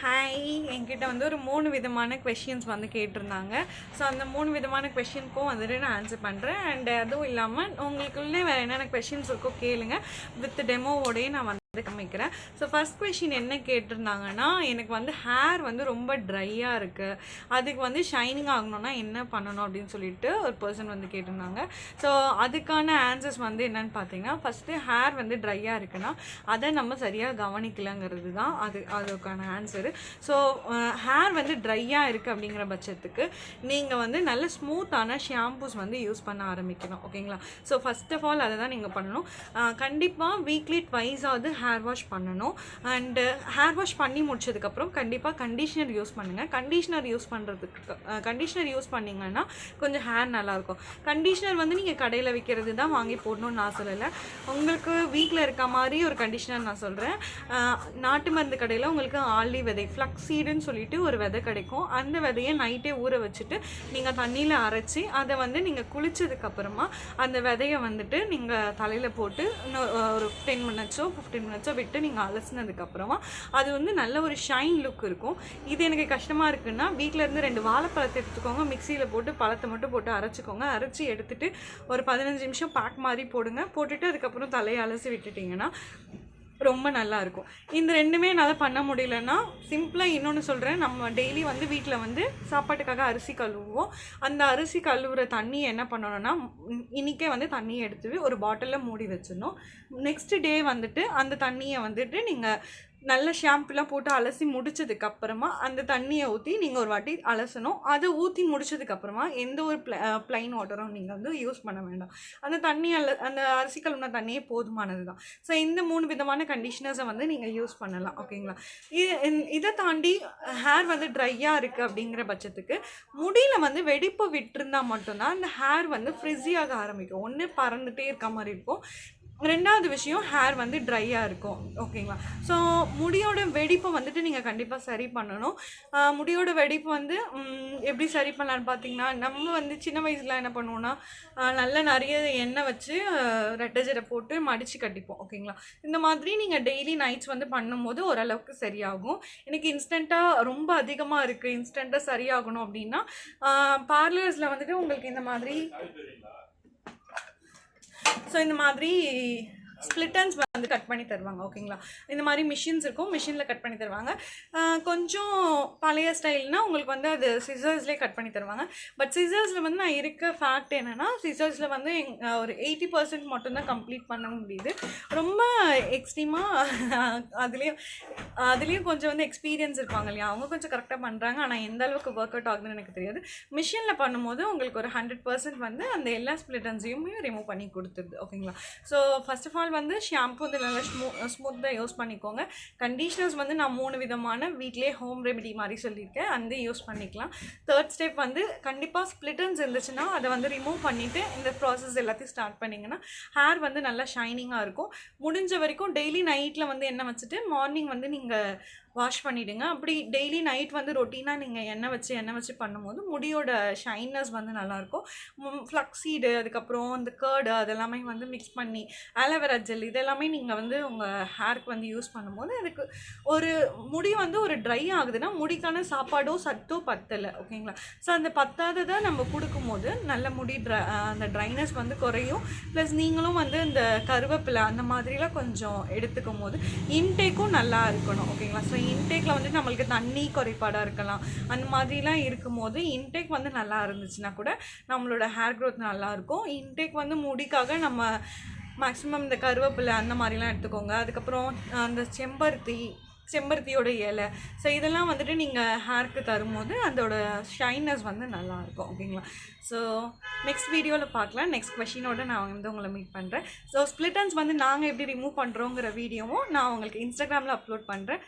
Hi, என்கிட்ட வந்து ஒரு 3 விதமான கொஷின்ஸ் வந்து கேட்டிருந்தாங்க. ஸோ அந்த 3 விதமான கொஷினுக்கும் வந்துட்டு நான் ஆன்சர் பண்ணுறேன். அண்ட் அதுவும் இல்லாமல் உங்களுக்குள்ளே வேறு என்னென்ன கொஷின்ஸ் இருக்கோ கேளுங்க. வித் டெமோவோடையே நான் வந்து காமிக்கிறேன். ஸோ ஃபர்ஸ்ட் கொஷின் என்ன கேட்டிருந்தாங்கன்னா, எனக்கு வந்து ஹேர் வந்து ரொம்ப ட்ரையாக இருக்குது, அதுக்கு வந்து ஷைனிங் ஆகணும்னா என்ன பண்ணணும் அப்படின்னு சொல்லிட்டு ஒரு பர்சன் வந்து கேட்டிருந்தாங்க. ஸோ அதுக்கான ஆன்சர்ஸ் வந்து என்னென்னு பார்த்தீங்கன்னா, ஃபஸ்ட்டு ஹேர் வந்து ட்ரையாக இருக்குன்னா அதை நம்ம சரியாக கவனிக்கலங்கிறது தான் அதுக்கான ஆன்சரு. ஸோ ஹேர் வந்து ட்ரையாக இருக்குது அப்படிங்கிற பட்சத்துக்கு நீங்கள் வந்து நல்ல ஸ்மூத்தான ஷாம்பூஸ் வந்து யூஸ் பண்ண ஆரம்பிக்கணும். ஓகேங்களா? ஸோ ஃபஸ்ட் ஆஃப் ஆல் அதை தான் நீங்கள் பண்ணணும். கண்டிப்பாக வீக்லி ட்வைஸாவது ஹேர் வாஷ் பண்ணணும். அண்டு ஹேர் வாஷ் பண்ணி முடிச்சதுக்கப்புறம் கண்டிப்பாக கண்டிஷ்னர் யூஸ் பண்ணுங்கள். கண்டிஷ்னர் யூஸ் பண்ணிங்கன்னா கொஞ்சம் ஹேர் நல்லாயிருக்கும். கண்டிஷ்னர் வந்து நீங்கள் கடையில் விற்கிறது தான் வாங்கி போடணும்னு நான் சொல்லலை. உங்களுக்கு வீட்டில் இருக்க மாதிரி ஒரு கண்டிஷ்னர் நான் சொல்கிறேன். நாட்டு மருந்து கடையில் உங்களுக்கு ஆலி விதை ஃப்ளக்ஸீடுன்னு சொல்லிட்டு ஒரு விதை கிடைக்கும். அந்த விதையை நைட்டே ஊற வச்சுட்டு நீங்கள் தண்ணியில் அரைச்சி அதை வந்து நீங்கள் குளித்ததுக்கப்புறமா அந்த விதையை வந்துட்டு நீங்கள் தலையில் போட்டு ஒரு 10 மினிட்ஸோ 15 மினிட்ஸோ விட்டு நீங்கள் அலசினதுக்கப்புறமா அது வந்து நல்ல ஒரு ஷைன் லுக் இருக்கும். இது எனக்கு கஷ்டமாக இருக்குன்னா வீட்டில் இருந்து 2 வாழைப்பழத்தை எடுத்துக்கோங்க, மிக்சியில் போட்டு பழத்தை மட்டும் போட்டு அரைச்சிக்கோங்க. அரைச்சி எடுத்துகிட்டு ஒரு 15 நிமிஷம் பேக் மாதிரி போடுங்க. போட்டுட்டு அதுக்கப்புறம் தலையை அலசி விட்டுட்டிங்கன்னா ரொம்ப நல்லாயிருக்கும். இந்த 2மே என்னால் பண்ண முடியலன்னா சிம்பிளாக இன்னொன்று சொல்கிறேன். நம்ம டெய்லி வந்து வீட்டில் வந்து சாப்பாட்டுக்காக அரிசி கழுவுவோம். அந்த அரிசி கழுவுற தண்ணியை என்ன பண்ணணும்னா, இன்றைக்கே வந்து தண்ணியை எடுத்து ஒரு பாட்டிலில் மூடி வச்சிடணும். நெக்ஸ்ட் டே வந்துட்டு அந்த தண்ணியை வந்துட்டு நீங்கள் நல்ல ஷாம்புலாம் போட்டு அலசி முடிச்சதுக்கப்புறமா அந்த தண்ணியை ஊற்றி நீங்கள் ஒரு வாட்டி அலசணும். அதை ஊற்றி முடிச்சதுக்கப்புறமா எந்த ஒரு ப்ளைன் வாட்டரும் நீங்கள் வந்து யூஸ் பண்ண வேண்டாம். அந்த அந்த அரிசி கழுவுன தண்ணியே போதுமானது தான். ஸோ இந்த 3 விதமான கண்டிஷனர்ஸை வந்து நீங்கள் யூஸ் பண்ணலாம். ஓகேங்களா? இதை தாண்டி ஹேர் வந்து ட்ரையாக இருக்குது அப்படிங்கிற பட்சத்துக்கு முடியில் வந்து வெடிப்பு விட்டுருந்தா மட்டும்தான் அந்த ஹேர் வந்து ஃப்ரிஸியாக ஆரம்பிக்கும். ஒன்று பறந்துகிட்டே இருக்க மாதிரி இருக்கும். 2வது விஷயம், ஹேர் வந்து ட்ரையாக இருக்கும். ஓகேங்களா? ஸோ முடியோட வெடிப்பை வந்துட்டு நீங்கள் கண்டிப்பாக சரி பண்ணணும். முடியோட வெடிப்பு வந்து எப்படி சரி பண்ணலான்னு பார்த்தீங்கன்னா, நம்ம வந்து சின்ன வயசில் என்ன பண்ணுவோன்னா, நல்லா நிறைய எண்ணெய் வச்சு ரெட்டை ஜடை போட்டு மடித்து கட்டிப்போம். ஓகேங்களா? இந்த மாதிரி நீங்கள் டெய்லி நைட்ஸ் வந்து பண்ணும்போது ஓரளவுக்கு சரியாகும். எனக்கு இன்ஸ்டண்ட்டாக ரொம்ப அதிகமாக இருக்குது, இன்ஸ்டண்ட்டாக சரியாகணும் அப்படின்னா பார்லர்ஸில் வந்துட்டு உங்களுக்கு இந்த மாதிரி ஸ்ப்ளிட்டன்ஸ் வந்து கட் பண்ணி தருவாங்க. ஓகேங்களா? இந்த மாதிரி மிஷின்ஸ் இருக்கும், மிஷினில் கட் பண்ணி தருவாங்க. கொஞ்சம் பழைய ஸ்டைல்னால் உங்களுக்கு வந்து அது சிசர்ஸ்லேயே கட் பண்ணி தருவாங்க. பட் சிசர்ஸில் வந்து நான் இருக்க ஃபேக்ட் என்னென்னா, சிசர்ஸில் வந்து ஒரு 80% மட்டும்தான் கம்ப்ளீட் பண்ண முடியுது. ரொம்ப எக்ஸ்ட்ரீமாக அதுலேயும் கொஞ்சம் வந்து எக்ஸ்பீரியன்ஸ் இருப்பாங்க இல்லையா, அவங்க கொஞ்சம் கரெக்டாக பண்ணுறாங்க. ஆனால் எந்த அளவுக்கு ஒர்க் அவுட் ஆகுதுன்னு எனக்கு தெரியாது. மிஷினில் பண்ணும்போது உங்களுக்கு ஒரு 100% வந்து அந்த எல்லா ஸ்ப்ளிட்டன்ஸையுமே ரிமூவ் பண்ணி கொடுத்துருது. ஓகேங்களா? ஸோ ஃபர்ஸ்ட் ஆஃப் ஆல் வந்து ஷாம்பு வந்து நல்லா ஸ்மூத்தாக யூஸ் பண்ணிக்கோங்க. கண்டிஷ்னர்ஸ் வந்து நான் 3 விதமான வீட்டிலே ஹோம் ரெமெடி மாதிரி சொல்லியிருக்கேன், அந்த யூஸ் பண்ணிக்கலாம். 3rd ஸ்டெப் வந்து கண்டிப்பாக ஸ்ப்ளிட்டன்ஸ் இருந்துச்சுன்னா அதை வந்து ரிமூவ் பண்ணிவிட்டு இந்த ப்ராசஸ் எல்லாத்தையும் ஸ்டார்ட் பண்ணிங்கன்னா ஹேர் வந்து நல்லா ஷைனிங்காக இருக்கும். முடிஞ்ச வரைக்கும் டெய்லி நைட்டில் வந்து எண்ணெய் வச்சுட்டு மார்னிங் வந்து நீங்கள் வாஷ் பண்ணிவிடுங்க. அப்படி டெய்லி நைட் வந்து ரொட்டீனாக நீங்கள் எண்ணெய் வச்சு பண்ணும்போது முடியோட ஷைனஸ் வந்து நல்லாயிருக்கும். ஃப்ளக்ஸீடு, அதுக்கப்புறம் இந்த கர்டு அதெல்லாமே வந்து மிக்ஸ் பண்ணி ஆலோவேரா ஜெல் இதெல்லாமே நீங்கள் வந்து உங்கள் ஹேருக்கு வந்து யூஸ் பண்ணும்போது அதுக்கு ஒரு முடி வந்து ஒரு ட்ரை ஆகுதுன்னா முடிக்கான சாப்பாடோ சத்தோ பத்தலை. ஓகேங்களா? ஸோ அந்த பத்தாததை நம்ம கொடுக்கும்போது நல்ல முடி அந்த ட்ரைனஸ் வந்து குறையும். ப்ளஸ் நீங்களும் வந்து இந்த கருவேப்பிலை அந்த மாதிரிலாம் கொஞ்சம் எடுத்துக்கும் போது இன்டேக்கும் நல்லா இருக்கணும். ஓகேங்களா? ஸோ இன்டேக்கில் வந்து நம்மளுக்கு தண்ணி குறைபாடாக இருக்கலாம். அந்த மாதிரிலாம் இருக்கும்போது இன்டேக் வந்து நல்லா இருந்துச்சுன்னா கூட நம்மளோட ஹேர் க்ரோத் நல்லாயிருக்கும். இன்டேக் வந்து முடிக்காக நம்ம மேக்ஸிமம் இந்த கருவேப்பிலை அந்த மாதிரிலாம் எடுத்துக்கோங்க. அதுக்கப்புறம் அந்த செம்பருத்தியோட இலை, ஸோ இதெல்லாம் வந்துட்டு நீங்கள் ஹேருக்கு தரும்போது அதோட ஷைனஸ் வந்து நல்லாயிருக்கும். ஓகேங்களா? ஸோ நெக்ஸ்ட் வீடியோவில் பார்க்கலாம். நெக்ஸ்ட் கொஷினோட நான் வந்து உங்களை மீட் பண்ணுறேன். ஸோ ஸ்ப்ளிட்டன்ஸ் வந்து நாங்கள் எப்படி ரிமூவ் பண்ணுறோங்கிற வீடியோவும் நான் உங்களுக்கு இன்ஸ்டாகிராமில் அப்லோட் பண்ணுறேன்.